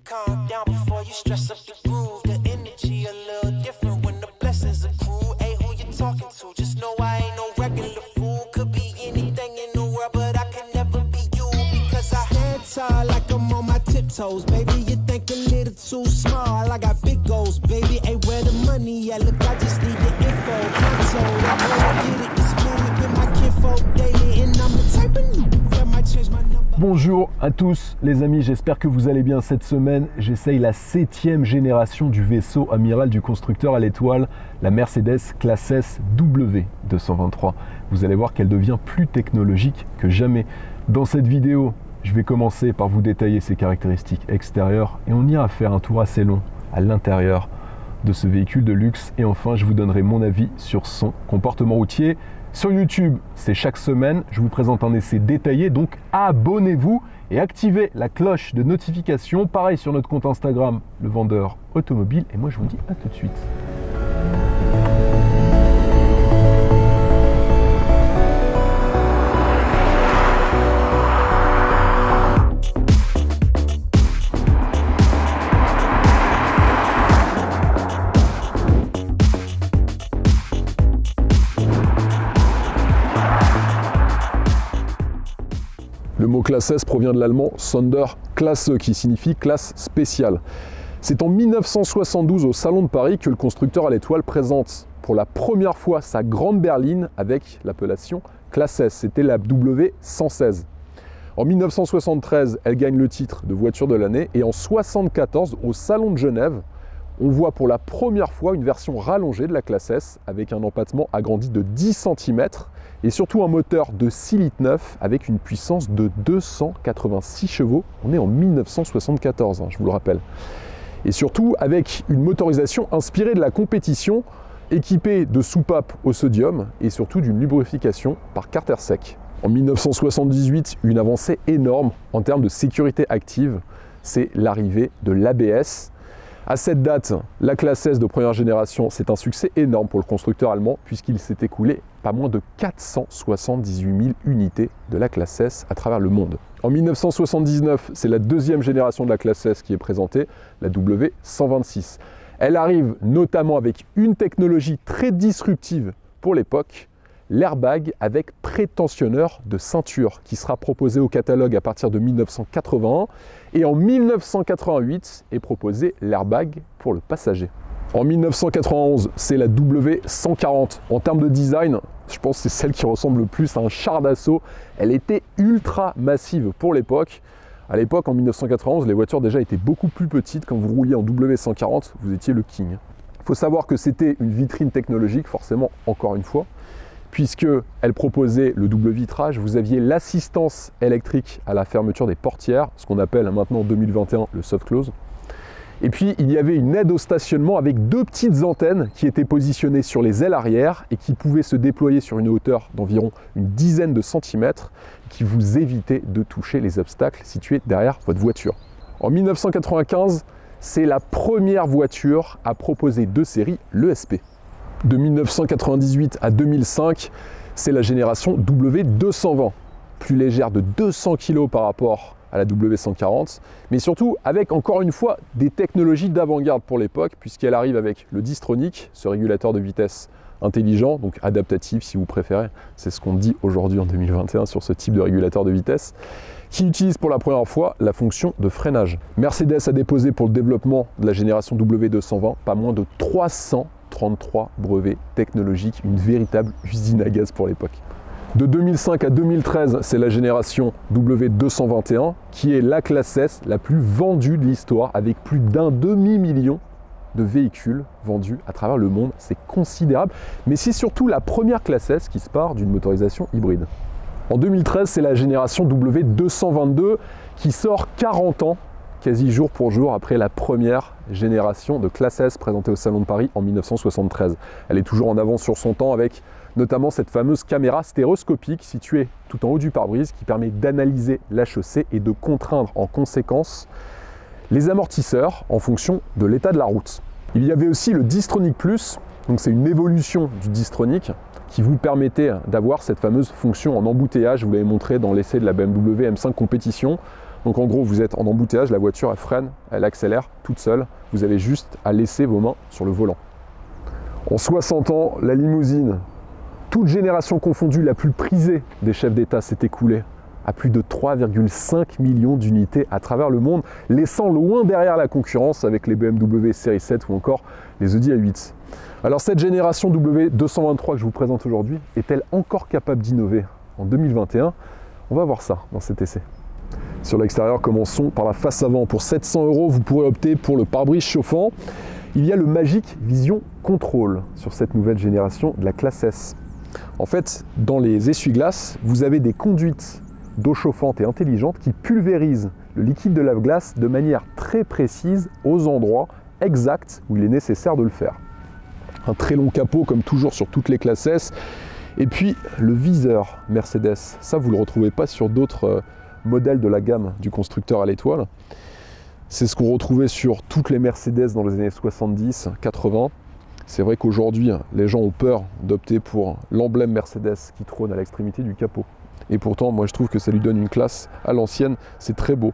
calm down before you stress up the groove. The energy a little different when the blessings accrue. Hey, who you talking to? Just know I ain't no regular fool. Could be anything in the world, but I can never be you because I stand tall like I'm on my tiptoes, baby. You think a little too small. I got big goals, baby. Hey, where the money at? Look, I just need the info. Console, I wanna get it and split it with my kinfolk daily, and I'm the type of new that might change my number. Bonjour à tous les amis, j'espère que vous allez bien cette semaine. J'essaye la 7e génération du vaisseau amiral du constructeur à l'étoile, la Mercedes classe S W223. Vous allez voir qu'elle devient plus technologique que jamais. Dans cette vidéo, je vais commencer par vous détailler ses caractéristiques extérieures et on ira faire un tour assez long à l'intérieur de ce véhicule de luxe. Et enfin, je vous donnerai mon avis sur son comportement routier. Sur YouTube, c'est chaque semaine, je vous présente un essai détaillé, donc abonnez-vous et activez la cloche de notification. Pareil sur notre compte Instagram, le vendeur automobile. Et moi, je vous dis à tout de suite. Le mot classe S provient de l'allemand Sonderklasse qui signifie classe spéciale. C'est en 1972 au Salon de Paris que le constructeur à l'étoile présente pour la première fois sa grande berline avec l'appellation classe S. C'était la W116. En 1973, elle gagne le titre de voiture de l'année et en 1974, au Salon de Genève, on voit pour la première fois une version rallongée de la classe S avec un empattement agrandi de 10 cm et surtout un moteur de 6,9 litres avec une puissance de 286 chevaux. On est en 1974, je vous le rappelle. Et surtout avec une motorisation inspirée de la compétition, équipée de soupapes au sodium et surtout d'une lubrification par carter sec. En 1978, une avancée énorme en termes de sécurité active, c'est l'arrivée de l'ABS. À cette date, la classe S de première génération, c'est un succès énorme pour le constructeur allemand puisqu'il s'est écoulé pas moins de 478 000 unités de la classe S à travers le monde. En 1979, c'est la deuxième génération de la classe S qui est présentée, la W126. Elle arrive notamment avec une technologie très disruptive pour l'époque, l'airbag avec prétentionneur de ceinture qui sera proposé au catalogue à partir de 1981 et en 1988 est proposé l'airbag pour le passager. En 1991, c'est la W140. En termes de design, je pense que c'est celle qui ressemble le plus à un char d'assaut. Elle était ultra massive pour l'époque. À l'époque, en 1991, les voitures déjà étaient beaucoup plus petites. Quand vous rouliez en W140, vous étiez le king. Il faut savoir que c'était une vitrine technologique, forcément, encore une fois, puisqu'elle proposait le double vitrage, vous aviez l'assistance électrique à la fermeture des portières, ce qu'on appelle maintenant en 2021 le soft close. Et puis il y avait une aide au stationnement avec deux petites antennes qui étaient positionnées sur les ailes arrière et qui pouvaient se déployer sur une hauteur d'environ une dizaine de centimètres, qui vous évitait de toucher les obstacles situés derrière votre voiture. En 1995, c'est la première voiture à proposer de série l'ESP. De 1998 à 2005, c'est la génération W220, plus légère de 200 kg par rapport à la W140, mais surtout avec encore une fois des technologies d'avant-garde pour l'époque, puisqu'elle arrive avec le Distronic, ce régulateur de vitesse intelligent, donc adaptatif si vous préférez, c'est ce qu'on dit aujourd'hui en 2021 sur ce type de régulateur de vitesse, qui utilise pour la première fois la fonction de freinage. Mercedes a déposé pour le développement de la génération W220 pas moins de 333 brevets technologiques, une véritable usine à gaz pour l'époque. De 2005 à 2013, c'est la génération W221 qui est la classe S la plus vendue de l'histoire avec plus d'un demi-million de véhicules vendus à travers le monde. C'est considérable, mais c'est surtout la première classe S qui se part d'une motorisation hybride. En 2013, c'est la génération W222 qui sort 40 ans, quasi jour pour jour, après la première génération de classe S présentée au Salon de Paris en 1973. Elle est toujours en avance sur son temps avec notamment cette fameuse caméra stéréoscopique située tout en haut du pare-brise qui permet d'analyser la chaussée et de contraindre en conséquence les amortisseurs en fonction de l'état de la route. Il y avait aussi le Distronic Plus, donc c'est une évolution du Distronic qui vous permettait d'avoir cette fameuse fonction en embouteillage. Je vous l'avais montré dans l'essai de la BMW M5 Compétition. Donc en gros, vous êtes en embouteillage, la voiture elle freine, elle accélère toute seule. Vous avez juste à laisser vos mains sur le volant. En 60 ans, la limousine, toute génération confondue, la plus prisée des chefs d'État s'est écoulée à plus de 3,5 millions d'unités à travers le monde, laissant loin derrière la concurrence avec les BMW série 7 ou encore les Audi A8. Alors cette génération W223 que je vous présente aujourd'hui, est-elle encore capable d'innover en 2021? On va voir ça dans cet essai. Sur l'extérieur, commençons par la face avant. Pour 700 €, vous pourrez opter pour le pare-brise chauffant. Il y a le Magic Vision Control sur cette nouvelle génération de la classe S. En fait, dans les essuie-glaces, vous avez des conduites d'eau chauffante et intelligente qui pulvérisent le liquide de lave-glace de manière très précise aux endroits exacts où il est nécessaire de le faire. Un très long capot comme toujours sur toutes les classes S. Et puis le viseur Mercedes, ça vous ne le retrouvez pas sur d'autres modèles de la gamme du constructeur à l'étoile. C'est ce qu'on retrouvait sur toutes les Mercedes dans les années 70, 80. C'est vrai qu'aujourd'hui, les gens ont peur d'opter pour l'emblème Mercedes qui trône à l'extrémité du capot. Et pourtant, moi je trouve que ça lui donne une classe à l'ancienne, c'est très beau.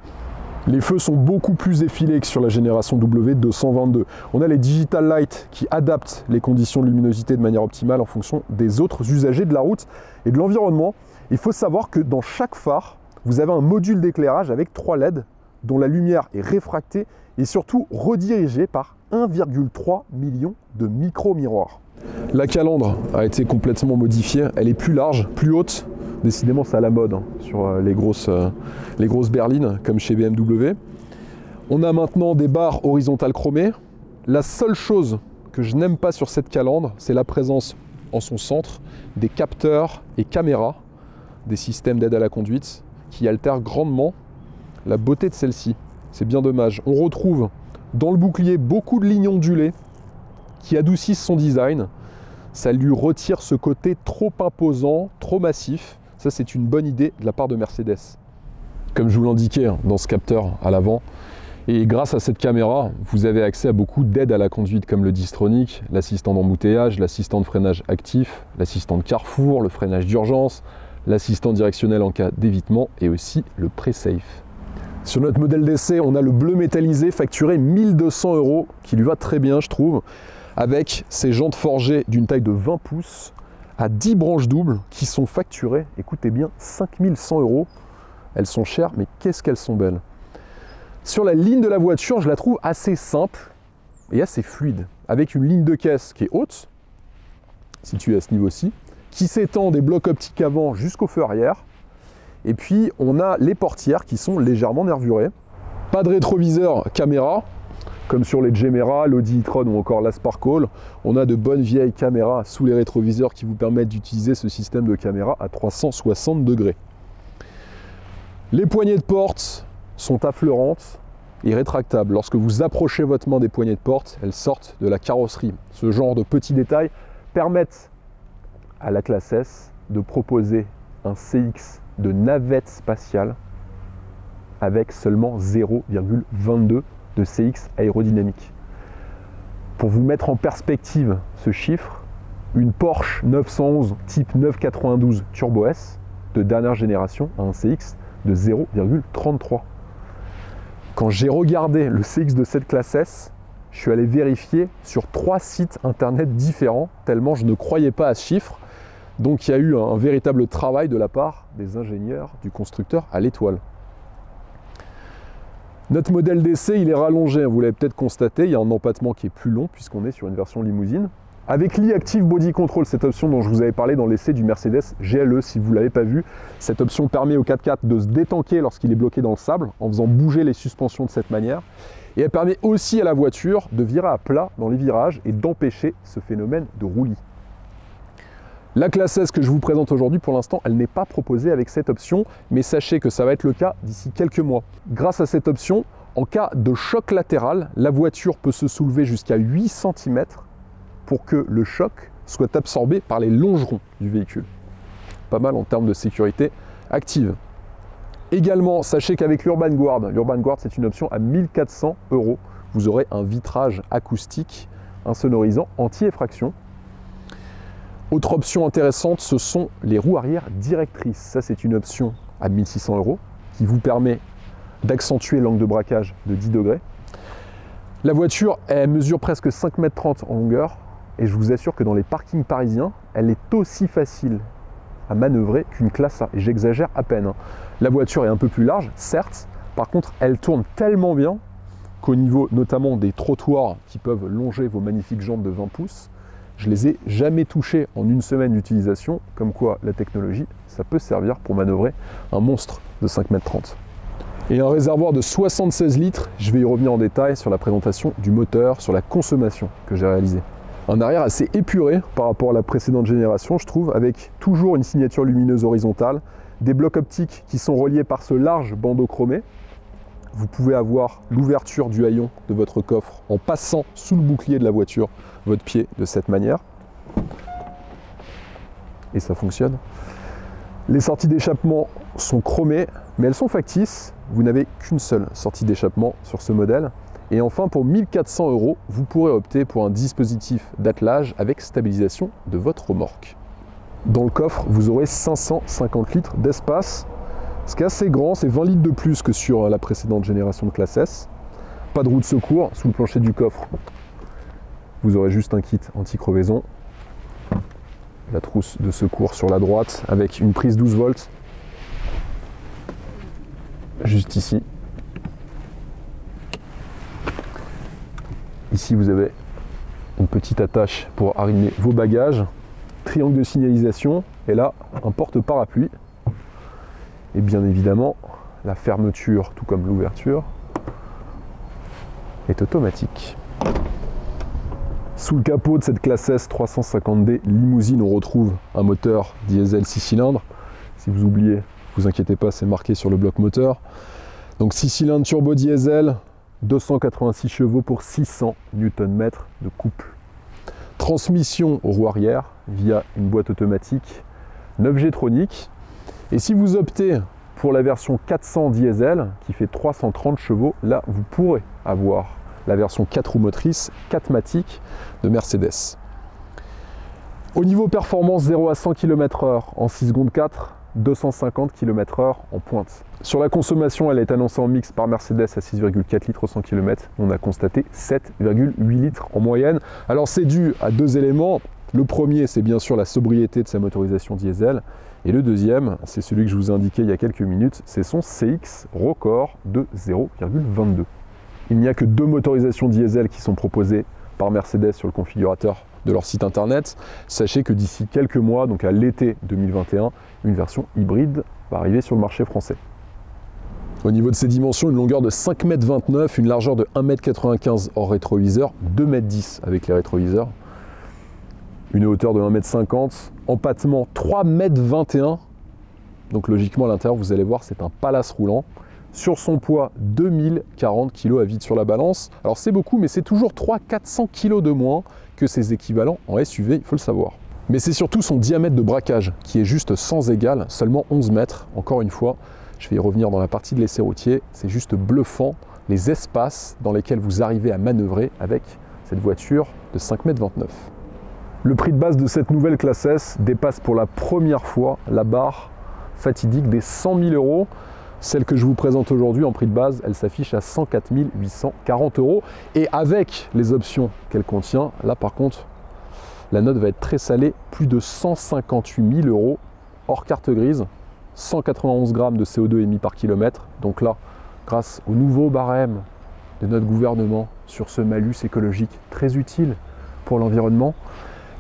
Les feux sont beaucoup plus effilés que sur la génération W222. On a les Digital Light qui adaptent les conditions de luminosité de manière optimale en fonction des autres usagers de la route et de l'environnement. Il faut savoir que dans chaque phare, vous avez un module d'éclairage avec 3 LED dont la lumière est réfractée et surtout redirigée par 1,3 million de micro-miroirs. La calandre a été complètement modifiée, elle est plus large, plus haute. Décidément, c'est à la mode sur les grosses berlines, comme chez BMW. On a maintenant des barres horizontales chromées. La seule chose que je n'aime pas sur cette calandre, c'est la présence en son centre des capteurs et caméras, des systèmes d'aide à la conduite, qui altèrent grandement la beauté de celle-ci. C'est bien dommage. On retrouve dans le bouclier beaucoup de lignes ondulées qui adoucissent son design. Ça lui retire ce côté trop imposant, trop massif. Ça, c'est une bonne idée de la part de Mercedes. Comme je vous l'indiquais dans ce capteur à l'avant, et grâce à cette caméra, vous avez accès à beaucoup d'aides à la conduite comme le Distronic, l'assistant d'embouteillage, l'assistant de freinage actif, l'assistant de carrefour, le freinage d'urgence, l'assistant directionnel en cas d'évitement et aussi le Pre-Safe. Sur notre modèle d'essai, on a le bleu métallisé facturé 1 200 € qui lui va très bien, je trouve, avec ses jantes forgées d'une taille de 20 pouces à 10 branches doubles qui sont facturées, écoutez bien, 5 100 €. Elles sont chères, mais qu'est-ce qu'elles sont belles. Sur la ligne de la voiture, je la trouve assez simple et assez fluide, avec une ligne de caisse qui est haute, située à ce niveau-ci, qui s'étend des blocs optiques avant jusqu'au feu arrière. Et puis, on a les portières qui sont légèrement nervurées. Pas de rétroviseur caméra, comme sur les Gemera, l'Audi e-tron ou encore la Sparkle. On a de bonnes vieilles caméras sous les rétroviseurs qui vous permettent d'utiliser ce système de caméra à 360 degrés. Les poignées de porte sont affleurantes et rétractables. Lorsque vous approchez votre main des poignées de porte, elles sortent de la carrosserie. Ce genre de petits détails permettent à la classe S de proposer un CX de navette spatiale avec seulement 0,22 de CX aérodynamique. Pour vous mettre en perspective ce chiffre, une Porsche 911 type 992 Turbo S de dernière génération a un CX de 0,33. Quand j'ai regardé le CX de cette classe S, je suis allé vérifier sur 3 sites internet différents, tellement je ne croyais pas à ce chiffre. Donc il y a eu un véritable travail de la part des ingénieurs du constructeur à l'étoile. Notre modèle d'essai, il est rallongé, vous l'avez peut-être constaté, il y a un empattement qui est plus long puisqu'on est sur une version limousine. Avec l'e-Active Body Control, cette option dont je vous avais parlé dans l'essai du Mercedes GLE, si vous ne l'avez pas vu, cette option permet au 4x4 de se détanker lorsqu'il est bloqué dans le sable en faisant bouger les suspensions de cette manière. Et elle permet aussi à la voiture de virer à plat dans les virages et d'empêcher ce phénomène de roulis. La classe S que je vous présente aujourd'hui, pour l'instant, elle n'est pas proposée avec cette option, mais sachez que ça va être le cas d'ici quelques mois. Grâce à cette option, en cas de choc latéral, la voiture peut se soulever jusqu'à 8 cm pour que le choc soit absorbé par les longerons du véhicule. Pas mal en termes de sécurité active. Également, sachez qu'avec l'Urban Guard c'est une option à 1 400 €. Vous aurez un vitrage acoustique insonorisant anti-effraction. Autre option intéressante, ce sont les roues arrière directrices. Ça, c'est une option à 1 600 € qui vous permet d'accentuer l'angle de braquage de 10 degrés. La voiture, elle mesure presque 5,30 m en longueur et je vous assure que dans les parkings parisiens, elle est aussi facile à manœuvrer qu'une classe A. Et j'exagère à peine. La voiture est un peu plus large, certes, par contre, elle tourne tellement bien qu'au niveau notamment des trottoirs qui peuvent longer vos magnifiques jambes de 20 pouces, je les ai jamais touchés en une semaine d'utilisation, comme quoi la technologie, ça peut servir pour manœuvrer un monstre de 5,30 m. Et un réservoir de 76 litres, je vais y revenir en détail sur la présentation du moteur, sur la consommation que j'ai réalisée. Un arrière assez épuré par rapport à la précédente génération, je trouve, avec toujours une signature lumineuse horizontale, des blocs optiques qui sont reliés par ce large bandeau chromé. Vous pouvez avoir l'ouverture du haillon de votre coffre en passant sous le bouclier de la voiture votre pied de cette manière. Et ça fonctionne. Les sorties d'échappement sont chromées, mais elles sont factices. Vous n'avez qu'une seule sortie d'échappement sur ce modèle. Et enfin, pour 1 400 €, vous pourrez opter pour un dispositif d'attelage avec stabilisation de votre remorque. Dans le coffre, vous aurez 550 litres d'espace. Ce qui est assez grand, c'est 20 litres de plus que sur la précédente génération de classe S. Pas de roue de secours sous le plancher du coffre. Vous aurez juste un kit anti-crevaison. La trousse de secours sur la droite avec une prise 12 volts. Juste ici. Ici, vous avez une petite attache pour arrimer vos bagages. Triangle de signalisation. Et là, un porte-parapluie. Et bien évidemment, la fermeture, tout comme l'ouverture, est automatique. Sous le capot de cette classe S 350D limousine, on retrouve un moteur diesel 6 cylindres. Si vous oubliez, vous inquiétez pas, c'est marqué sur le bloc moteur. Donc 6 cylindres turbo diesel, 286 chevaux pour 600 Nm de couple. Transmission aux roues arrière via une boîte automatique 9G tronique. Et si vous optez pour la version 400 diesel qui fait 330 chevaux, là vous pourrez avoir la version 4 roues motrices 4MATIC de Mercedes. Au niveau performance, 0 à 100 km/h en 6 secondes 4, 250 km/h en pointe. Sur la consommation, elle est annoncée en mix par Mercedes à 6,4 litres au 100 km. On a constaté 7,8 litres en moyenne. Alors c'est dû à deux éléments. Le premier, c'est bien sûr la sobriété de sa motorisation diesel. Et le deuxième, c'est celui que je vous ai indiqué il y a quelques minutes, c'est son CX record de 0,22. Il n'y a que 2 motorisations diesel qui sont proposées par Mercedes sur le configurateur de leur site internet. Sachez que d'ici quelques mois, donc à l'été 2021, une version hybride va arriver sur le marché français. Au niveau de ses dimensions, une longueur de 5,29 m, une largeur de 1,95 m hors rétroviseur, 2,10 m avec les rétroviseurs, une hauteur de 1,50 m, empattement 3,21 m. Donc logiquement à l'intérieur, vous allez voir, c'est un palace roulant. Sur son poids, 2040 kg à vide sur la balance. Alors c'est beaucoup, mais c'est toujours 300-400 kg de moins que ses équivalents en SUV, il faut le savoir. Mais c'est surtout son diamètre de braquage qui est juste sans égal, seulement 11 mètres. Encore une fois, je vais y revenir dans la partie de l'essai routier, c'est juste bluffant les espaces dans lesquels vous arrivez à manœuvrer avec cette voiture de 5,29 m. Le prix de base de cette nouvelle classe S dépasse pour la première fois la barre fatidique des 100 000 €. Celle que je vous présente aujourd'hui en prix de base, elle s'affiche à 104 840 €. Et avec les options qu'elle contient, là par contre, la note va être très salée, plus de 158 000 € hors carte grise, 191 grammes de CO2 émis par kilomètre. Donc là, grâce au nouveau barème de notre gouvernement sur ce malus écologique très utile pour l'environnement,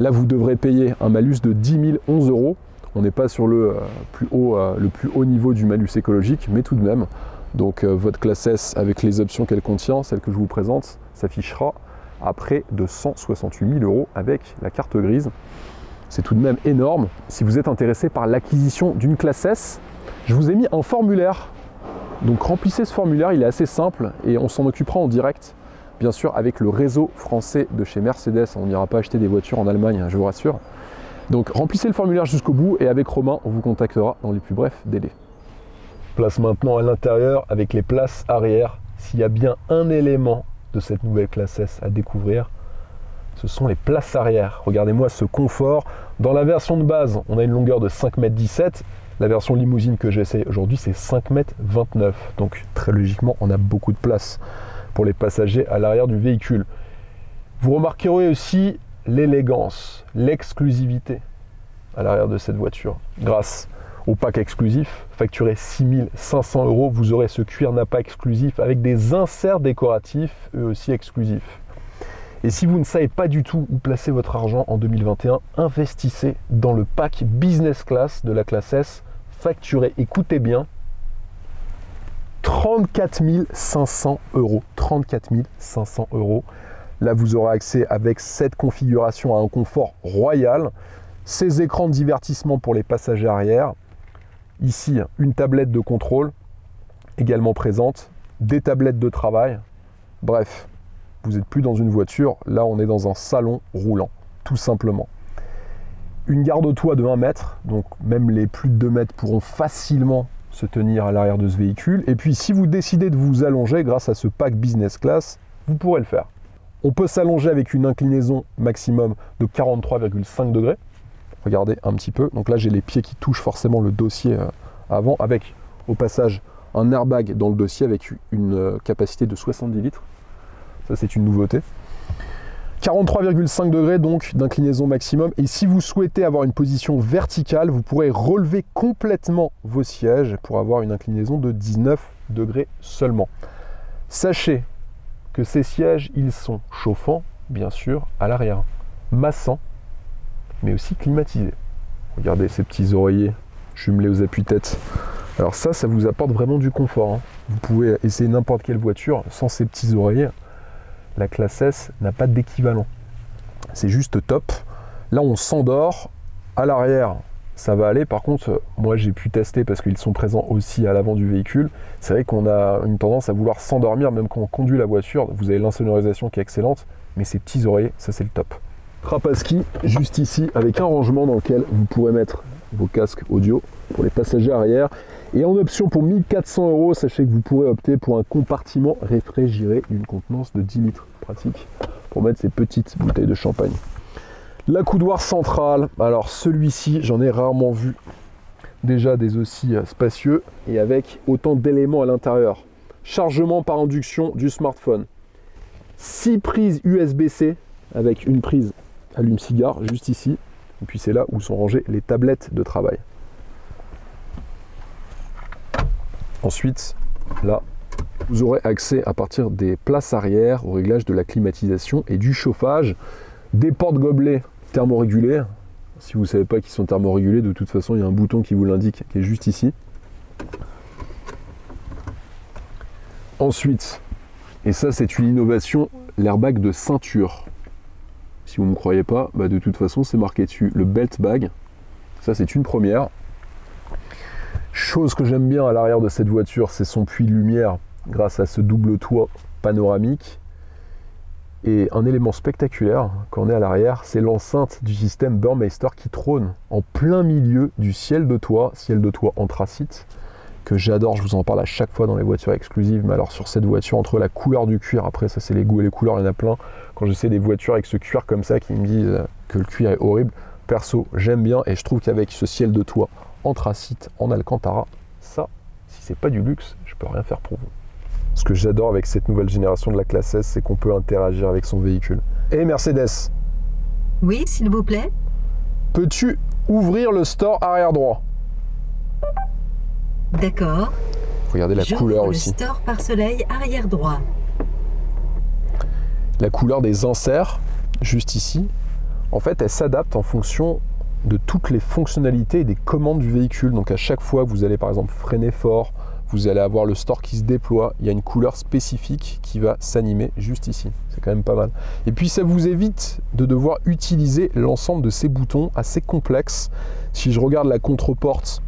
là vous devrez payer un malus de 10 011 €. On n'est pas sur le plus haut niveau du malus écologique, mais tout de même. Donc votre classe S, avec les options qu'elle contient, celle que je vous présente, s'affichera à près de 168 000 € avec la carte grise. C'est tout de même énorme. Si vous êtes intéressé par l'acquisition d'une classe S, je vous ai mis un formulaire. Donc remplissez ce formulaire, il est assez simple et on s'en occupera en direct. Bien sûr, avec le réseau français de chez Mercedes, on n'ira pas acheter des voitures en Allemagne, je vous rassure. Donc remplissez le formulaire jusqu'au bout et avec Romain, on vous contactera dans les plus brefs délais. Place maintenant à l'intérieur avec les places arrière. S'il y a bien un élément de cette nouvelle classe S à découvrir, ce sont les places arrière. Regardez-moi ce confort. Dans la version de base, on a une longueur de 5,17 m. La version limousine que j'essaie aujourd'hui, c'est 5,29 m. Donc très logiquement, on a beaucoup de place pour les passagers à l'arrière du véhicule. Vous remarquerez aussi l'élégance, l'exclusivité à l'arrière de cette voiture. Grâce au pack exclusif, facturé 6 500 €, vous aurez ce cuir nappa exclusif avec des inserts décoratifs, eux aussi exclusifs. Et si vous ne savez pas du tout où placer votre argent en 2021, investissez dans le pack Business Class de la classe S, facturé, écoutez bien, 34 500 €. 34 500 €. Là, vous aurez accès avec cette configuration à un confort royal, ces écrans de divertissement pour les passagers arrière, ici une tablette de contrôle également présente, des tablettes de travail, bref. Vous n'êtes plus dans une voiture, là on est dans un salon roulant, tout simplement. Une garde-toit de 1 mètre, donc même les plus de 2 mètres pourront facilement se tenir à l'arrière de ce véhicule. Et puis si vous décidez de vous allonger grâce à ce pack Business Class, vous pourrez le faire. On peut s'allonger avec une inclinaison maximum de 43,5 degrés. Regardez un petit peu, donc là j'ai les pieds qui touchent forcément le dossier avant, avec au passage un airbag dans le dossier avec une capacité de 70 litres. Ça, c'est une nouveauté. 43,5 degrés donc d'inclinaison maximum. Et si vous souhaitez avoir une position verticale, vous pourrez relever complètement vos sièges pour avoir une inclinaison de 19 degrés seulement. Sachez que ces sièges, ils sont chauffants, bien sûr, à l'arrière, massants, mais aussi climatisés. Regardez ces petits oreillers jumelés aux appuis-tête. Alors ça vous apporte vraiment du confort, hein. Vous pouvez essayer n'importe quelle voiture sans ces petits oreillers. La classe S n'a pas d'équivalent. C'est juste top. Là, on s'endort. À l'arrière, ça va aller. Par contre, moi, j'ai pu tester parce qu'ils sont présents aussi à l'avant du véhicule. C'est vrai qu'on a une tendance à vouloir s'endormir même quand on conduit la voiture. Vous avez l'insonorisation qui est excellente, mais ces petits oreillers, ça, c'est le top. Trapaski, juste ici, avec un rangement dans lequel vous pourrez mettre vos casques audio pour les passagers arrière. Et en option pour 1 400 €, sachez que vous pourrez opter pour un compartiment réfrigéré d'une contenance de 10 litres. Pratique pour mettre ces petites bouteilles de champagne. L'accoudoir central, alors celui-ci, j'en ai rarement vu déjà des aussi spacieux et avec autant d'éléments à l'intérieur. Chargement par induction du smartphone. 6 prises USB-C avec une prise allume-cigare juste ici. Et puis c'est là où sont rangées les tablettes de travail. Ensuite, là, vous aurez accès à partir des places arrière au réglage de la climatisation et du chauffage, des porte-gobelets thermorégulés. Si vous ne savez pas qu'ils sont thermorégulés, de toute façon, il y a un bouton qui vous l'indique, qui est juste ici. Ensuite, et ça c'est une innovation, l'airbag de ceinture. Si vous ne me croyez pas, bah de toute façon, c'est marqué dessus, le belt bag. Ça c'est une première. Chose que j'aime bien à l'arrière de cette voiture, c'est son puits de lumière grâce à ce double toit panoramique. Et un élément spectaculaire quand on est à l'arrière, c'est l'enceinte du système Burmeister qui trône en plein milieu du ciel de toit anthracite, que j'adore, je vous en parle à chaque fois dans les voitures exclusives. Mais alors sur cette voiture, entre la couleur du cuir, après ça c'est les goûts et les couleurs, il y en a plein. Quand j'essaie des voitures avec ce cuir comme ça qui me disent que le cuir est horrible, perso j'aime bien et je trouve qu'avec ce ciel de toit anthracite en Alcantara, ça, si c'est pas du luxe, je peux rien faire pour vous. Ce que j'adore avec cette nouvelle génération de la classe S, c'est qu'on peut interagir avec son véhicule. Et Mercedes. Oui, s'il vous plaît. Peux-tu ouvrir le store arrière droit? D'accord. Regardez la couleur aussi. Le store pare-soleil arrière droit. La couleur des inserts, juste ici, en fait, elle s'adapte en fonction de toutes les fonctionnalités et des commandes du véhicule. Donc à chaque fois que vous allez par exemple freiner fort, vous allez avoir le store qui se déploie, il y a une couleur spécifique qui va s'animer juste ici. C'est quand même pas mal. Et puis ça vous évite de devoir utiliser l'ensemble de ces boutons assez complexes. Si je regarde la contre-porte,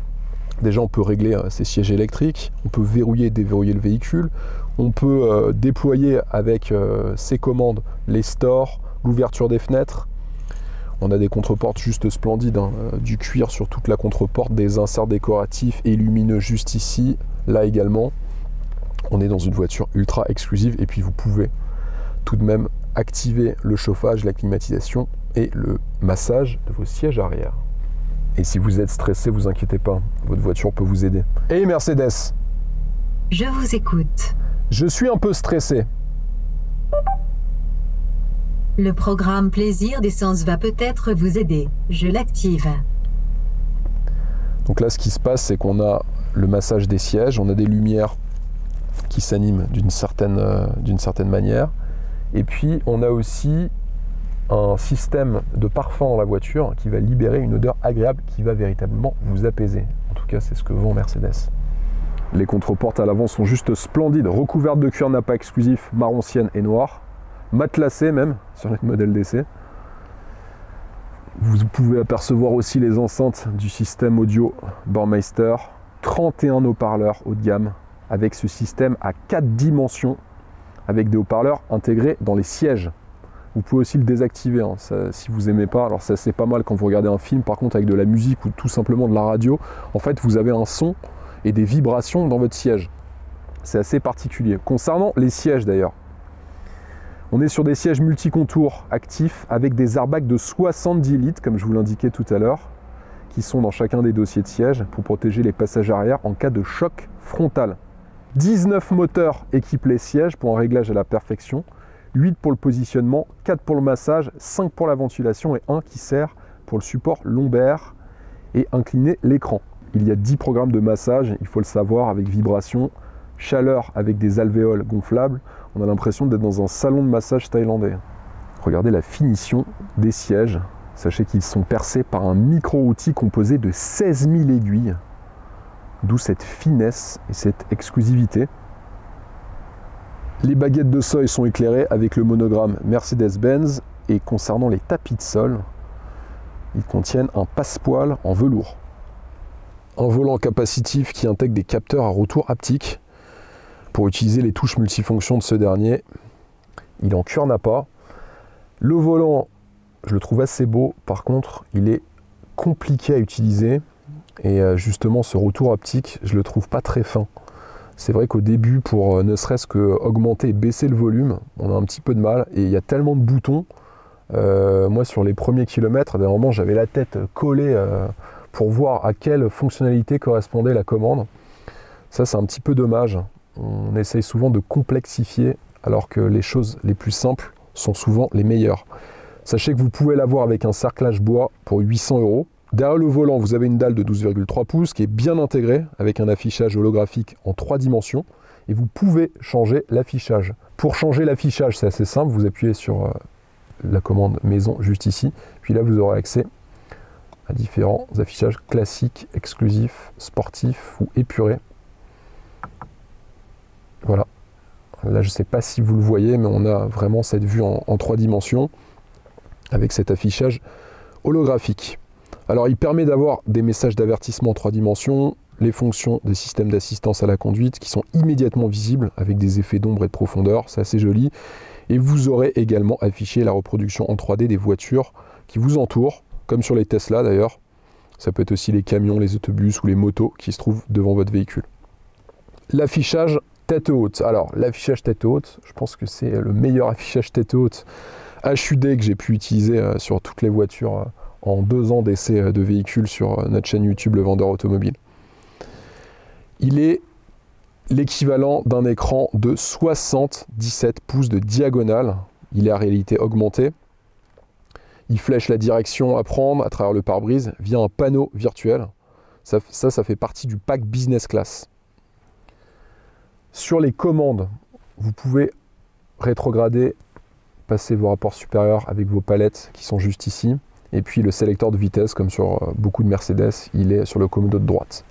déjà on peut régler ces sièges électriques, on peut verrouiller et déverrouiller le véhicule, on peut déployer avec ces commandes les stores, l'ouverture des fenêtres. On a des contreportes juste splendides, hein, du cuir sur toute la contreporte, des inserts décoratifs et lumineux juste ici, là également. On est dans une voiture ultra exclusive et puis vous pouvez tout de même activer le chauffage, la climatisation et le massage de vos sièges arrière. Et si vous êtes stressé, vous inquiétez pas, votre voiture peut vous aider. Hey Mercedes, Je vous écoute. je suis un peu stressé. Le programme Plaisir d'essence va peut-être vous aider. Je l'active. Donc là, ce qui se passe, c'est qu'on a le massage des sièges, on a des lumières qui s'animent d'une certaine manière. Et puis, on a aussi un système de parfum dans la voiture qui va libérer une odeur agréable qui va véritablement vous apaiser. En tout cas, c'est ce que vend Mercedes. Les contreportes à l'avant sont juste splendides, recouvertes de cuir nappa exclusif marron cienne et noir, matelassées même sur les modèles d'essai. Vous pouvez apercevoir aussi les enceintes du système audio Burmeister, 31 haut-parleurs haut de gamme avec ce système à 4 dimensions avec des haut-parleurs intégrés dans les sièges. Vous pouvez aussi le désactiver hein, ça, si vous n'aimez pas. Alors ça c'est pas mal quand vous regardez un film par contre avec de la musique ou tout simplement de la radio. En fait vous avez un son et des vibrations dans votre siège. C'est assez particulier. Concernant les sièges d'ailleurs, on est sur des sièges multicontours actifs avec des airbags de 70 litres, comme je vous l'indiquais tout à l'heure, qui sont dans chacun des dossiers de siège pour protéger les passagers arrière en cas de choc frontal. 19 moteurs équipent les sièges pour un réglage à la perfection, 8 pour le positionnement, 4 pour le massage, 5 pour la ventilation et 1 qui sert pour le support lombaire et incliner l'écran. Il y a 10 programmes de massage, il faut le savoir, avec vibration, chaleur avec des alvéoles gonflables. On a l'impression d'être dans un salon de massage thaïlandais. Regardez la finition des sièges. Sachez qu'ils sont percés par un micro-outil composé de 16 000 aiguilles. D'où cette finesse et cette exclusivité. Les baguettes de seuil sont éclairées avec le monogramme Mercedes-Benz. Et concernant les tapis de sol, ils contiennent un passepoil en velours. Un volant capacitif qui intègre des capteurs à retour haptique pour utiliser les touches multifonctions de ce dernier. Il est en cuir nappa. Le volant, je le trouve assez beau. Par contre, il est compliqué à utiliser. Et justement, ce retour haptique, je le trouve pas très fin. C'est vrai qu'au début, pour ne serait-ce que augmenter et baisser le volume, on a un petit peu de mal. Et il y a tellement de boutons. Moi, sur les premiers kilomètres, à un moment, j'avais la tête collée pour voir à quelle fonctionnalité correspondait la commande. Ça, c'est un petit peu dommage. On essaye souvent de complexifier alors que les choses les plus simples sont souvent les meilleures. Sachez que vous pouvez l'avoir avec un cerclage bois pour 800 €. Derrière le volant, vous avez une dalle de 12,3 pouces qui est bien intégrée avec un affichage holographique en 3 dimensions et vous pouvez changer l'affichage. Pour changer l'affichage, c'est assez simple, vous appuyez sur la commande maison juste ici, puis là vous aurez accès à différents affichages classiques, exclusifs, sportifs ou épurés. Voilà. Là, je ne sais pas si vous le voyez, mais on a vraiment cette vue en 3 dimensions avec cet affichage holographique. Alors, il permet d'avoir des messages d'avertissement en 3 dimensions, les fonctions des systèmes d'assistance à la conduite qui sont immédiatement visibles avec des effets d'ombre et de profondeur, c'est assez joli. Et vous aurez également affiché la reproduction en 3D des voitures qui vous entourent, comme sur les Tesla d'ailleurs. Ça peut être aussi les camions, les autobus ou les motos qui se trouvent devant votre véhicule. L'affichage tête haute. Alors, l'affichage tête haute, je pense que c'est le meilleur affichage tête haute HUD que j'ai pu utiliser sur toutes les voitures en 2 ans d'essai de véhicules sur notre chaîne YouTube Le Vendeur Automobile. Il est l'équivalent d'un écran de 77 pouces de diagonale. Il est à réalité augmentée. Il flèche la direction à prendre à travers le pare-brise via un panneau virtuel. Ça fait partie du pack Business Class. Sur les commandes, vous pouvez rétrograder, passer vos rapports supérieurs avec vos palettes qui sont juste ici. Et puis le sélecteur de vitesse, comme sur beaucoup de Mercedes, il est sur le commodo de droite.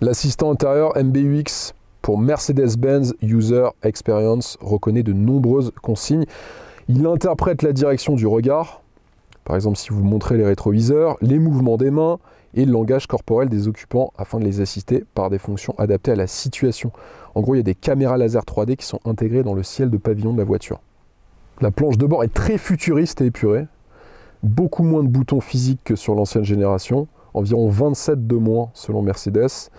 L'assistant intérieur MBUX pour Mercedes-Benz User Experience reconnaît de nombreuses consignes. Il interprète la direction du regard, par exemple si vous montrez les rétroviseurs, les mouvements des mains et le langage corporel des occupants afin de les assister par des fonctions adaptées à la situation. En gros, il y a des caméras laser 3D qui sont intégrées dans le ciel de pavillon de la voiture. La planche de bord est très futuriste et épurée. Beaucoup moins de boutons physiques que sur l'ancienne génération, environ 27 de moins selon Mercedes.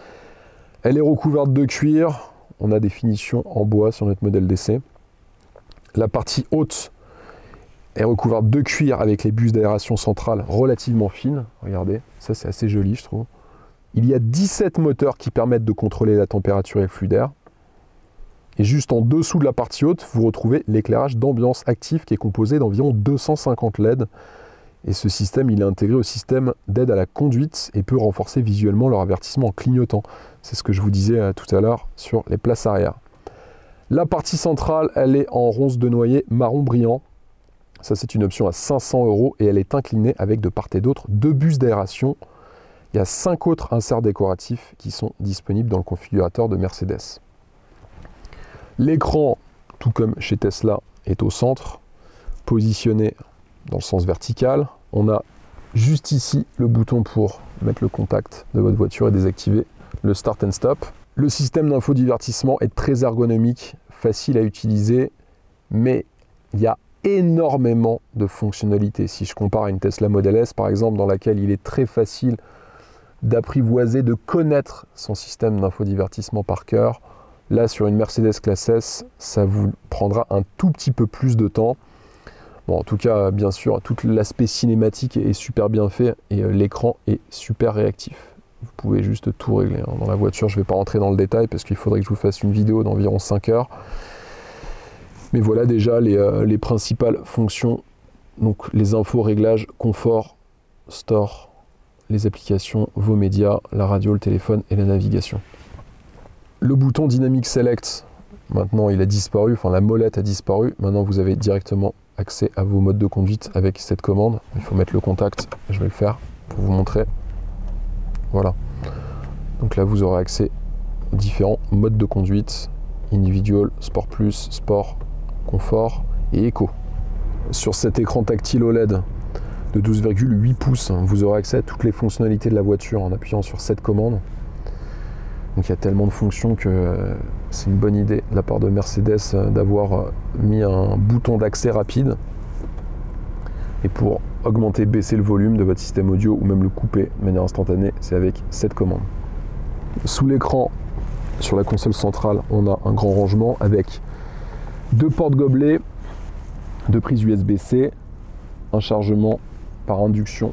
Elle est recouverte de cuir, on a des finitions en bois sur notre modèle d'essai. La partie haute est recouverte de cuir avec les buses d'aération centrale relativement fines. Regardez, ça c'est assez joli je trouve. Il y a 17 moteurs qui permettent de contrôler la température et le flux d'air. Et juste en dessous de la partie haute, vous retrouvez l'éclairage d'ambiance actif qui est composé d'environ 250 LED. Et ce système, il est intégré au système d'aide à la conduite et peut renforcer visuellement leur avertissement en clignotant. C'est ce que je vous disais tout à l'heure sur les places arrière. La partie centrale, elle est en ronce de noyer marron brillant. Ça, c'est une option à 500 € et elle est inclinée avec de part et d'autre 2 buses d'aération. Il y a 5 autres inserts décoratifs qui sont disponibles dans le configurateur de Mercedes. L'écran, tout comme chez Tesla, est au centre, positionné dans le sens vertical. On a juste ici le bouton pour mettre le contact de votre voiture et désactiver le Start and Stop. Le système d'infodivertissement est très ergonomique, facile à utiliser, mais il y a énormément de fonctionnalités. Si je compare à une Tesla Model S, par exemple, dans laquelle il est très facile d'apprivoiser, de connaître son système d'infodivertissement par cœur, là, sur une Mercedes classe S, ça vous prendra un tout petit peu plus de temps. Bon, en tout cas, bien sûr, tout l'aspect cinématique est super bien fait et l'écran est super réactif. Vous pouvez juste tout régler hein. Dans la voiture. Je ne vais pas rentrer dans le détail parce qu'il faudrait que je vous fasse une vidéo d'environ 5 heures. Mais voilà déjà les principales fonctions. Donc les infos, réglages, confort, store, les applications, vos médias, la radio, le téléphone et la navigation. Le bouton Dynamic Select, maintenant il a disparu, enfin la molette a disparu. Maintenant vous avez directement accès à vos modes de conduite avec cette commande. Il faut mettre le contact, je vais le faire pour vous montrer. Voilà. Donc là vous aurez accès aux différents modes de conduite, individual, sport plus, sport, confort et éco. Sur cet écran tactile OLED de 12,8 pouces, vous aurez accès à toutes les fonctionnalités de la voiture en appuyant sur cette commande. Donc il y a tellement de fonctions que c'est une bonne idée de la part de Mercedes d'avoir mis un bouton d'accès rapide. Et pour augmenter, baisser le volume de votre système audio ou même le couper de manière instantanée, c'est avec cette commande. Sous l'écran, sur la console centrale, on a un grand rangement avec 2 portes gobelets, 2 prises USB-C, un chargement par induction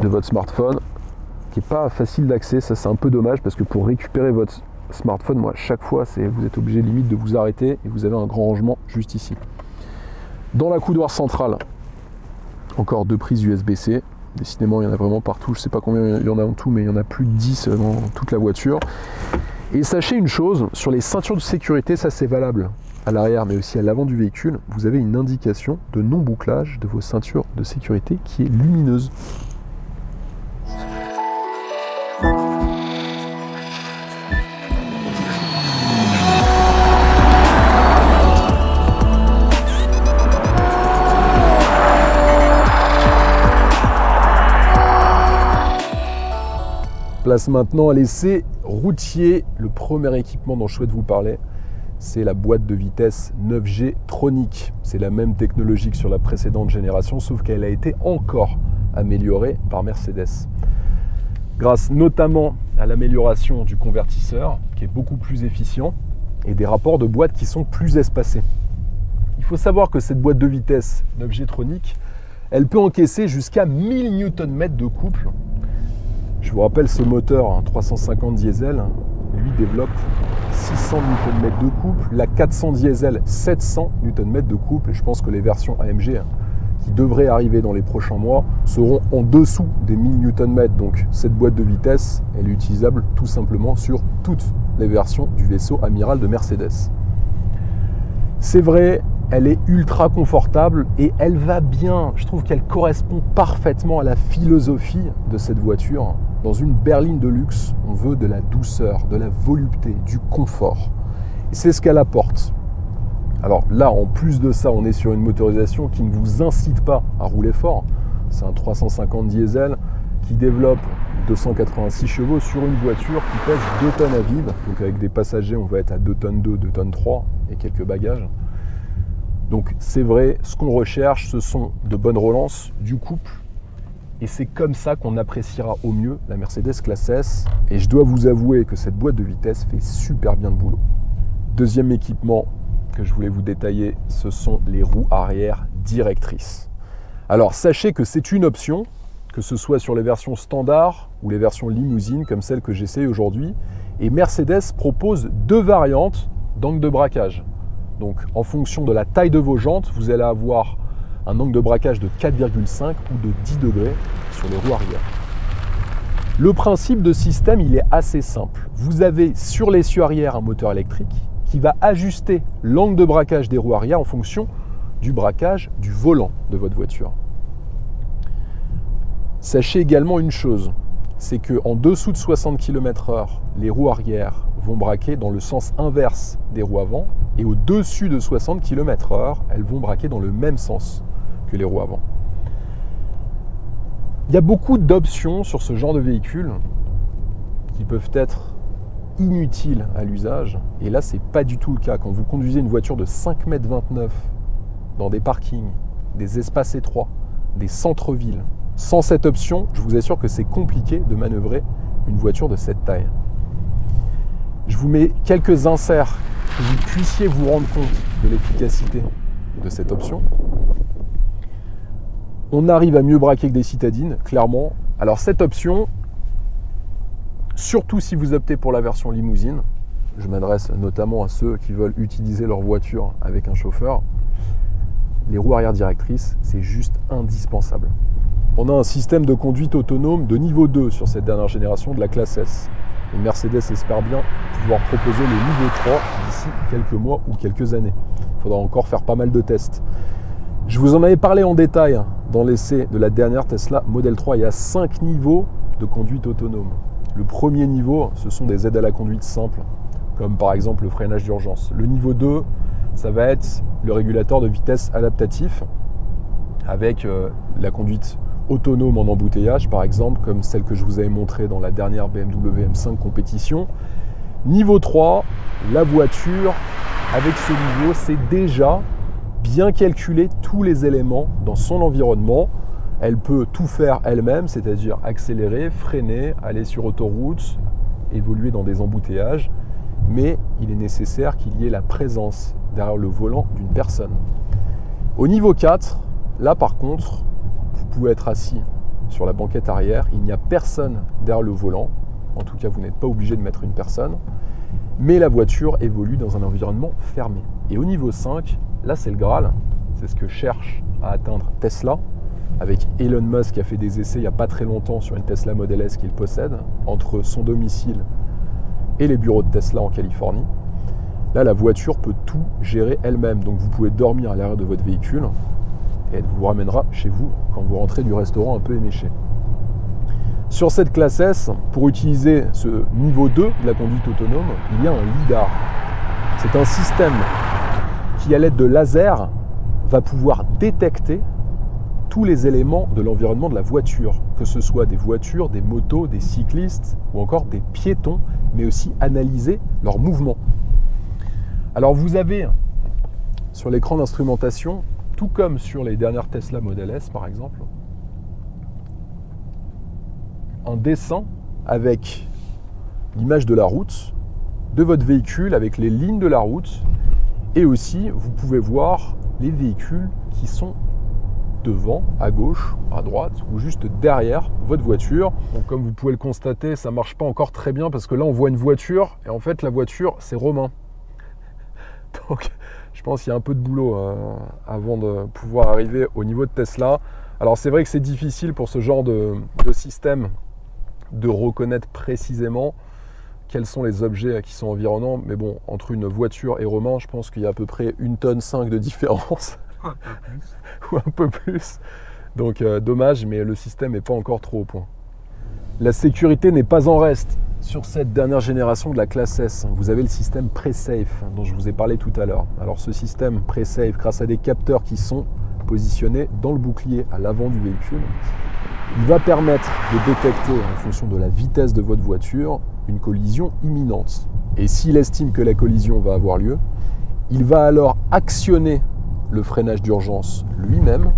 de votre smartphone qui n'est pas facile d'accès. Ça c'est un peu dommage parce que pour récupérer votre smartphone, moi chaque fois vous êtes obligé limite de vous arrêter et vous avez un grand rangement juste ici. Dans la coudoir centrale, encore 2 prises USB-C. Décidément, il y en a vraiment partout. Je ne sais pas combien il y en a en tout, mais il y en a plus de 10 dans toute la voiture. Et sachez une chose, sur les ceintures de sécurité, ça c'est valable à l'arrière, mais aussi à l'avant du véhicule, vous avez une indication de non-bouclage de vos ceintures de sécurité qui est lumineuse. Place maintenant à l'essai routier. Le premier équipement dont je souhaite vous parler, c'est la boîte de vitesse 9G Tronic. C'est la même technologie que sur la précédente génération, sauf qu'elle a été encore améliorée par Mercedes. Grâce notamment à l'amélioration du convertisseur, qui est beaucoup plus efficient, et des rapports de boîte qui sont plus espacés. Il faut savoir que cette boîte de vitesse 9G Tronic, elle peut encaisser jusqu'à 1000 Nm de couple. Je vous rappelle, ce moteur 350 diesel, lui développe 600 Nm de couple, la 400 diesel 700 Nm de couple, et je pense que les versions AMG qui devraient arriver dans les prochains mois seront en dessous des 1000 Nm. Donc cette boîte de vitesse, elle est utilisable tout simplement sur toutes les versions du vaisseau amiral de Mercedes. C'est vrai, elle est ultra confortable et elle va bien. Je trouve qu'elle correspond parfaitement à la philosophie de cette voiture. Dans une berline de luxe, on veut de la douceur, de la volupté, du confort. Et c'est ce qu'elle apporte. Alors là, en plus de ça, on est sur une motorisation qui ne vous incite pas à rouler fort. C'est un 350 diesel qui développe 286 chevaux sur une voiture qui pèse 2 tonnes à vide. Donc avec des passagers, on va être à 2 tonnes 2, 2 tonnes 3 et quelques bagages. Donc c'est vrai, ce qu'on recherche, ce sont de bonnes relances, du couple. Et c'est comme ça qu'on appréciera au mieux la Mercedes classe S. Et je dois vous avouer que cette boîte de vitesse fait super bien le boulot. Deuxième équipement que je voulais vous détailler, ce sont les roues arrière directrice. Alors sachez que c'est une option, que ce soit sur les versions standard ou les versions limousine comme celle que j'essaye aujourd'hui. Et Mercedes propose 2 variantes d'angle de braquage. Donc en fonction de la taille de vos jantes, vous allez avoir un angle de braquage de 4,5 ou de 10 degrés sur les roues arrière. Le principe de système, il est assez simple. Vous avez sur l'essieu arrière un moteur électrique qui va ajuster l'angle de braquage des roues arrière en fonction du braquage du volant de votre voiture. Sachez également une chose, c'est qu'en dessous de 60 km/h, les roues arrière vont braquer dans le sens inverse des roues avant, et au-dessus de 60 km/h, elles vont braquer dans le même sens que les roues avant. Il y a beaucoup d'options sur ce genre de véhicule qui peuvent être inutiles à l'usage, et là c'est pas du tout le cas. Quand vous conduisez une voiture de 5,29 m dans des parkings, des espaces étroits, des centres-villes, sans cette option, je vous assure que c'est compliqué de manœuvrer une voiture de cette taille. Je vous mets quelques inserts pour que vous puissiez vous rendre compte de l'efficacité de cette option. On arrive à mieux braquer que des citadines, clairement. Alors cette option, surtout si vous optez pour la version limousine, je m'adresse notamment à ceux qui veulent utiliser leur voiture avec un chauffeur, les roues arrière directrices, c'est juste indispensable. On a un système de conduite autonome de niveau 2 sur cette dernière génération de la classe S. Et Mercedes espère bien pouvoir proposer le niveau 3 d'ici quelques mois ou quelques années. Il faudra encore faire pas mal de tests. Je vous en avais parlé en détail dans l'essai de la dernière Tesla Model 3. Il y a 5 niveaux de conduite autonome. Le premier niveau, ce sont des aides à la conduite simples, comme par exemple le freinage d'urgence. Le niveau 2, ça va être le régulateur de vitesse adaptatif, avec la conduite autonome en embouteillage, par exemple, comme celle que je vous avais montrée dans la dernière BMW M5 compétition. Niveau 3, la voiture, avec ce niveau, c'est déjà bien calculer tous les éléments dans son environnement. Elle peut tout faire elle-même, c'est-à-dire accélérer, freiner, aller sur autoroute, évoluer dans des embouteillages, mais il est nécessaire qu'il y ait la présence derrière le volant d'une personne. Au niveau 4, là par contre, vous pouvez être assis sur la banquette arrière, il n'y a personne derrière le volant, en tout cas vous n'êtes pas obligé de mettre une personne, mais la voiture évolue dans un environnement fermé. Et au niveau 5, là c'est le Graal, c'est ce que cherche à atteindre Tesla, avec Elon Musk qui a fait des essais il n'y a pas très longtemps sur une Tesla Model S qu'il possède, entre son domicile et les bureaux de Tesla en Californie. Là, la voiture peut tout gérer elle-même, donc vous pouvez dormir à l'arrière de votre véhicule et elle vous ramènera chez vous quand vous rentrez du restaurant un peu éméché. Sur cette classe S, pour utiliser ce niveau 2 de la conduite autonome, il y a un lidar. C'est un système qui, à l'aide de laser, va pouvoir détecter tous les éléments de l'environnement de la voiture, que ce soit des voitures, des motos, des cyclistes ou encore des piétons, mais aussi analyser leurs mouvements. Alors vous avez sur l'écran d'instrumentation, tout comme sur les dernières Tesla Model S par exemple, un dessin avec l'image de la route, de votre véhicule, avec les lignes de la route, et aussi vous pouvez voir les véhicules qui sont devant, à gauche, à droite ou juste derrière votre voiture. Donc, comme vous pouvez le constater, ça ne marche pas encore très bien parce que là on voit une voiture et en fait la voiture c'est Romain. Donc je pense qu'il y a un peu de boulot avant de pouvoir arriver au niveau de Tesla. Alors c'est vrai que c'est difficile pour ce genre de système de reconnaître précisément quels sont les objets qui sont environnants, mais bon, entre une voiture et Romain, je pense qu'il y a à peu près 1,5 tonne de différence. Ou un peu plus. Donc dommage, mais le système n'est pas encore trop au point. La sécurité n'est pas en reste. Sur cette dernière génération de la classe S, vous avez le système Pre-Safe dont je vous ai parlé tout à l'heure. Alors ce système Pre-Safe, grâce à des capteurs qui sont positionnés dans le bouclier à l'avant du véhicule, il va permettre de détecter, en fonction de la vitesse de votre voiture, une collision imminente. Et s'il estime que la collision va avoir lieu, il va alors actionner le freinage d'urgence lui-même,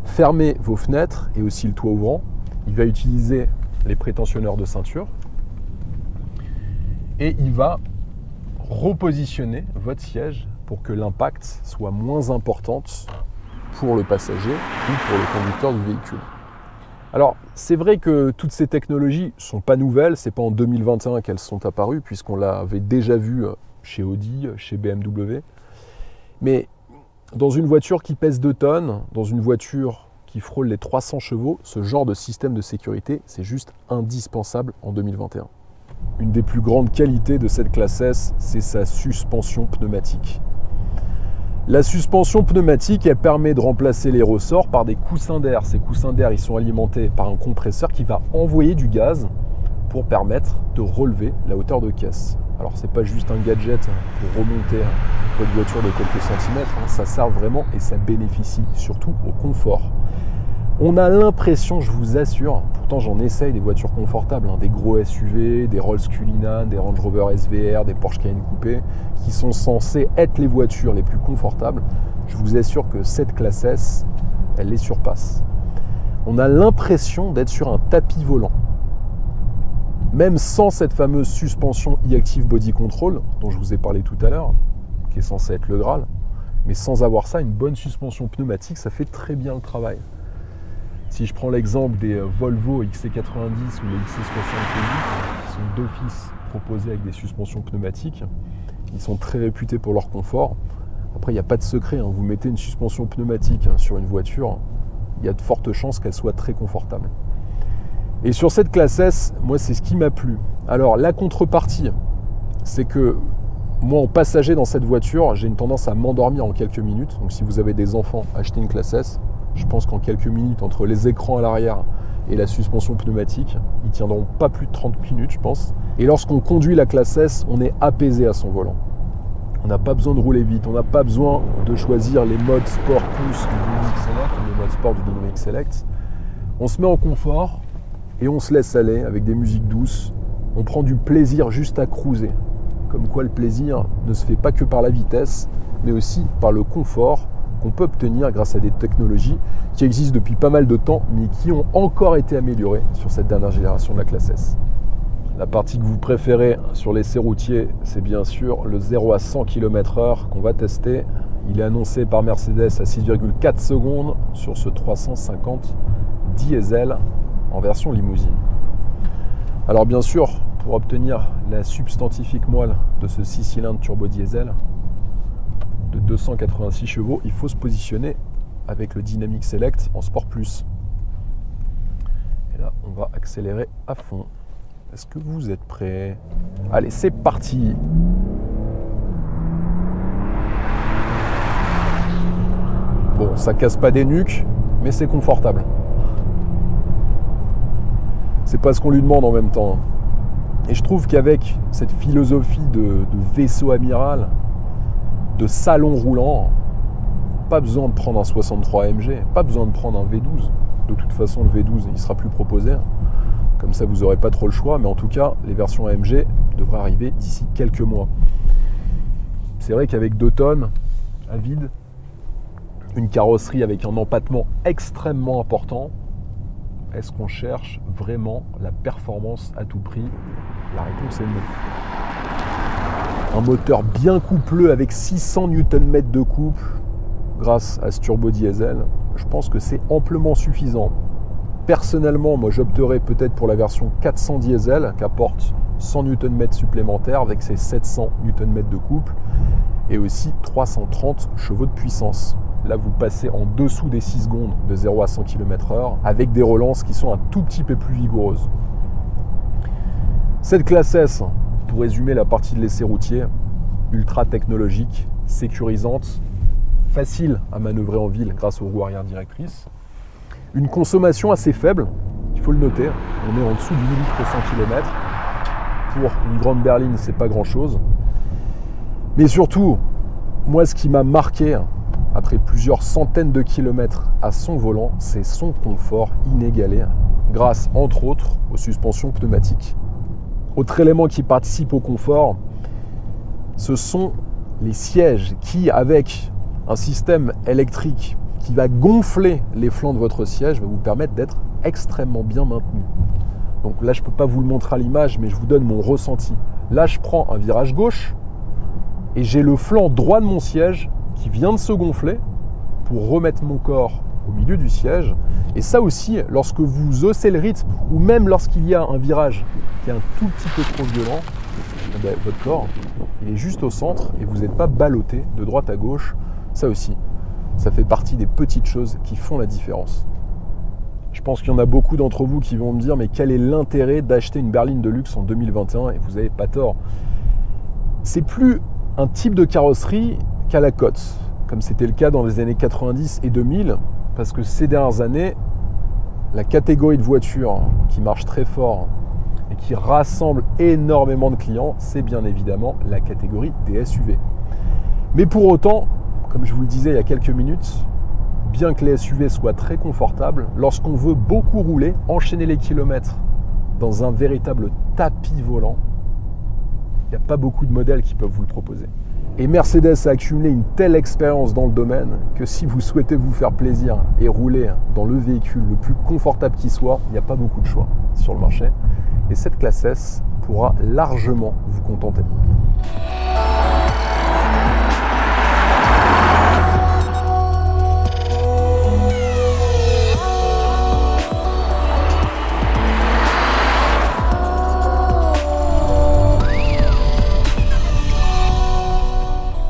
fermer vos fenêtres et aussi le toit ouvrant. Il va utiliser les prétentionneurs de ceinture et il va repositionner votre siège pour que l'impact soit moins important pour le passager ou pour le conducteur du véhicule. Alors, c'est vrai que toutes ces technologies ne sont pas nouvelles, c'est pas en 2021 qu'elles sont apparues, puisqu'on l'avait déjà vu chez Audi, chez BMW. Mais dans une voiture qui pèse 2 tonnes, dans une voiture qui frôle les 300 chevaux, ce genre de système de sécurité, c'est juste indispensable en 2021. Une des plus grandes qualités de cette classe S, c'est sa suspension pneumatique. La suspension pneumatique, elle permet de remplacer les ressorts par des coussins d'air. Ces coussins d'air, ils sont alimentés par un compresseur qui va envoyer du gaz pour permettre de relever la hauteur de caisse. Alors, c'est pas juste un gadget pour remonter votre voiture de quelques centimètres, ça sert vraiment et ça bénéficie surtout au confort. On a l'impression, je vous assure, pourtant j'en essaye des voitures confortables, des gros SUV, des Rolls Cullinan, des Range Rover SVR, des Porsche Cayenne Coupé, qui sont censées être les voitures les plus confortables. Je vous assure que cette classe S, elle les surpasse. On a l'impression d'être sur un tapis volant. Même sans cette fameuse suspension e-Active Body Control, dont je vous ai parlé tout à l'heure, qui est censée être le Graal, mais sans avoir ça, une bonne suspension pneumatique, ça fait très bien le travail. Si je prends l'exemple des Volvo XC90 ou les XC60 qui sont d'office proposés avec des suspensions pneumatiques, ils sont très réputés pour leur confort. Après, il n'y a pas de secret, vous mettez une suspension pneumatique sur une voiture, il y a de fortes chances qu'elle soit très confortable. Et sur cette classe S, moi, c'est ce qui m'a plu. Alors, la contrepartie, c'est que moi, en passager dans cette voiture, j'ai une tendance à m'endormir en quelques minutes. Donc, si vous avez des enfants, achetez une classe S. Je pense qu'en quelques minutes, entre les écrans à l'arrière et la suspension pneumatique, ils tiendront pas plus de 30 minutes, je pense. Et lorsqu'on conduit la classe S, on est apaisé à son volant. On n'a pas besoin de rouler vite, on n'a pas besoin de choisir les modes sport plus du Dynamic Select ou les modes sport du Dynamic Select. On se met en confort et on se laisse aller avec des musiques douces. On prend du plaisir juste à cruiser. Comme quoi le plaisir ne se fait pas que par la vitesse, mais aussi par le confort qu'on peut obtenir grâce à des technologies qui existent depuis pas mal de temps, mais qui ont encore été améliorées sur cette dernière génération de la classe S. La partie que vous préférez sur l'essai routier, c'est bien sûr le 0 à 100 km/h qu'on va tester. Il est annoncé par Mercedes à 6,4 secondes sur ce 350 diesel en version limousine. Alors bien sûr, pour obtenir la substantifique moelle de ce 6 cylindres turbo diesel de 286 chevaux, il faut se positionner avec le Dynamic Select en Sport Plus. Et là, on va accélérer à fond. Est-ce que vous êtes prêts? Allez, c'est parti! Bon, ça casse pas des nuques, mais c'est confortable. C'est pas ce qu'on lui demande en même temps. Et je trouve qu'avec cette philosophie de vaisseau amiral, de salon roulant, pas besoin de prendre un 63 AMG, pas besoin de prendre un V12. De toute façon, le V12, il sera plus proposé. Comme ça, vous n'aurez pas trop le choix. Mais en tout cas, les versions AMG devraient arriver d'ici quelques mois. C'est vrai qu'avec 2 tonnes à vide, une carrosserie avec un empattement extrêmement important, est-ce qu'on cherche vraiment la performance à tout prix? La réponse est non. Un moteur bien coupleux avec 600 Nm de couple grâce à ce turbo diesel, je pense que c'est amplement suffisant. Personnellement, moi j'opterais peut-être pour la version 400 diesel qui apporte 100 Nm supplémentaires avec ses 700 Nm de couple et aussi 330 chevaux de puissance. Là, vous passez en dessous des 6 secondes de 0 à 100 km/h avec des relances qui sont un tout petit peu plus vigoureuses. Cette classe S, pour résumer la partie de l'essai routier, ultra technologique, sécurisante, facile à manœuvrer en ville grâce aux roues arrière directrices. Une consommation assez faible, il faut le noter, on est en dessous du 1000 litres au 100 km. Pour une grande berline, c'est pas grand chose. Mais surtout, moi ce qui m'a marqué après plusieurs centaines de kilomètres à son volant, c'est son confort inégalé grâce entre autres aux suspensions pneumatiques. Autre élément qui participe au confort, ce sont les sièges qui, avec un système électrique qui va gonfler les flancs de votre siège, va vous permettre d'être extrêmement bien maintenu. Donc là, je ne peux pas vous le montrer à l'image, mais je vous donne mon ressenti. Là, je prends un virage gauche et j'ai le flanc droit de mon siège qui vient de se gonfler pour remettre mon corps au milieu du siège. Et ça aussi, lorsque vous haussez le rythme, ou même lorsqu'il y a un virage qui est un tout petit peu trop violent, votre corps, il est juste au centre et vous n'êtes pas ballotté de droite à gauche. Ça aussi, ça fait partie des petites choses qui font la différence. Je pense qu'il y en a beaucoup d'entre vous qui vont me dire mais quel est l'intérêt d'acheter une berline de luxe en 2021? Et vous n'avez pas tort. C'est plus un type de carrosserie qu'à la cote, comme c'était le cas dans les années 90 et 2000, parce que ces dernières années, la catégorie de voitures qui marche très fort et qui rassemble énormément de clients, c'est bien évidemment la catégorie des SUV. Mais pour autant, comme je vous le disais il y a quelques minutes, bien que les SUV soient très confortables, lorsqu'on veut beaucoup rouler, enchaîner les kilomètres dans un véritable tapis volant, il n'y a pas beaucoup de modèles qui peuvent vous le proposer. Et Mercedes a accumulé une telle expérience dans le domaine que si vous souhaitez vous faire plaisir et rouler dans le véhicule le plus confortable qui soit, il n'y a pas beaucoup de choix sur le marché. Et cette classe S pourra largement vous contenter.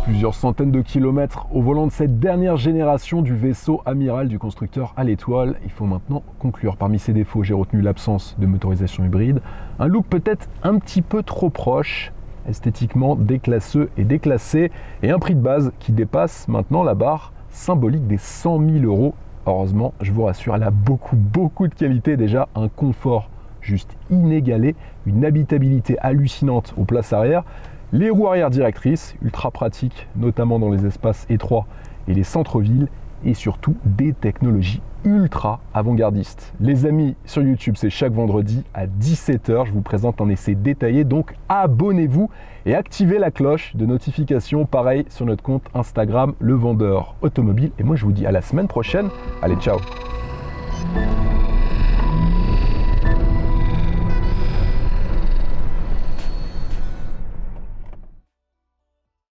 Plusieurs centaines de kilomètres au volant de cette dernière génération du vaisseau amiral du constructeur à l'étoile. Il faut maintenant conclure. Parmi ses défauts, j'ai retenu l'absence de motorisation hybride, un look peut-être un petit peu trop proche, esthétiquement déclasseux et déclassé, et un prix de base qui dépasse maintenant la barre symbolique des 100 000 €. Heureusement, je vous rassure, elle a beaucoup de qualité. Déjà, un confort juste inégalé, une habitabilité hallucinante aux places arrière, les roues arrière directrices, ultra pratiques, notamment dans les espaces étroits et les centres-villes, et surtout des technologies ultra avant-gardistes. Les amis, sur YouTube, c'est chaque vendredi à 17 h. Je vous présente un essai détaillé, donc abonnez-vous et activez la cloche de notification. Pareil sur notre compte Instagram, Le Vendeur Automobile. Et moi, je vous dis à la semaine prochaine. Allez, ciao!